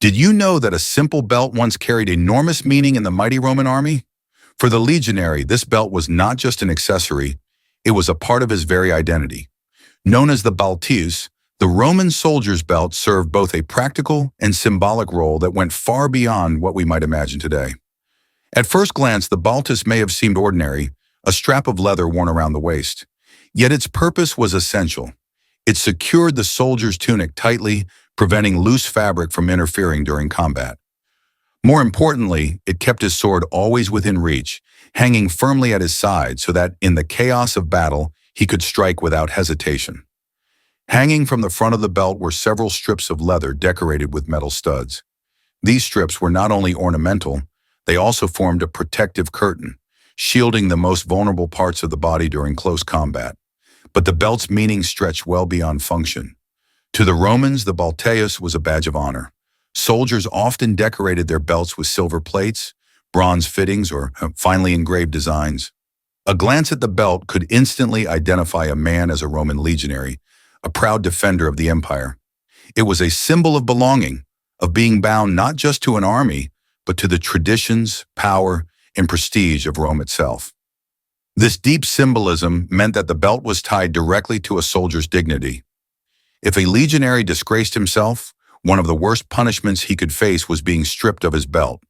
Did you know that a simple belt once carried enormous meaning in the mighty Roman army? For the legionary, this belt was not just an accessory, it was a part of his very identity. Known as the balteus, the Roman soldier's belt served both a practical and symbolic role that went far beyond what we might imagine today. At first glance, the balteus may have seemed ordinary, a strap of leather worn around the waist. Yet its purpose was essential. It secured the soldier's tunic tightly, preventing loose fabric from interfering during combat. More importantly, it kept his sword always within reach, hanging firmly at his side so that, in the chaos of battle, he could strike without hesitation. Hanging from the front of the belt were several strips of leather decorated with metal studs. These strips were not only ornamental, they also formed a protective curtain, shielding the most vulnerable parts of the body during close combat. But the belt's meaning stretched well beyond function. To the Romans, the balteus was a badge of honor. Soldiers often decorated their belts with silver plates, bronze fittings, or finely engraved designs. A glance at the belt could instantly identify a man as a Roman legionary, a proud defender of the empire. It was a symbol of belonging, of being bound not just to an army, but to the traditions, power, and prestige of Rome itself. This deep symbolism meant that the belt was tied directly to a soldier's dignity. If a legionary disgraced himself, one of the worst punishments he could face was being stripped of his belt.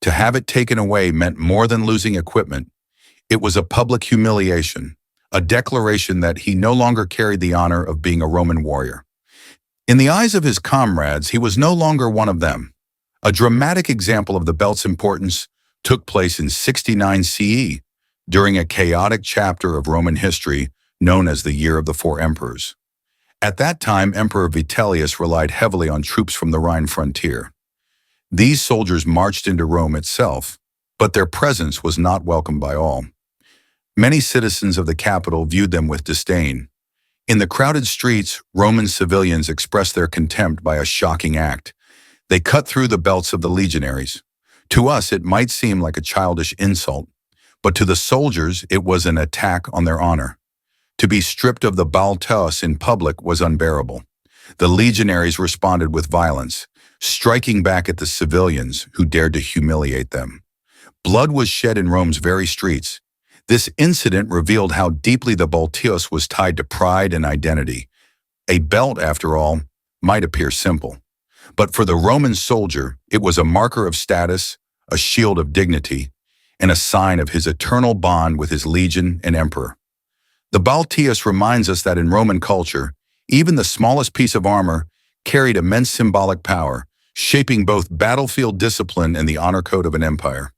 To have it taken away meant more than losing equipment. It was a public humiliation, a declaration that he no longer carried the honor of being a Roman warrior. In the eyes of his comrades, he was no longer one of them. A dramatic example of the belt's importance took place in 69 CE, during a chaotic chapter of Roman history known as the Year of the Four Emperors. At that time, Emperor Vitellius relied heavily on troops from the Rhine frontier. These soldiers marched into Rome itself, but their presence was not welcomed by all. Many citizens of the capital viewed them with disdain. In the crowded streets, Roman civilians expressed their contempt by a shocking act. They cut through the belts of the legionaries. To us, it might seem like a childish insult, but to the soldiers, it was an attack on their honor. To be stripped of the balteus in public was unbearable. The legionaries responded with violence, striking back at the civilians who dared to humiliate them. Blood was shed in Rome's very streets. This incident revealed how deeply the balteus was tied to pride and identity. A belt, after all, might appear simple, but for the Roman soldier, it was a marker of status, a shield of dignity, and a sign of his eternal bond with his legion and emperor. The balteus reminds us that in Roman culture, even the smallest piece of armor carried immense symbolic power, shaping both battlefield discipline and the honor code of an empire.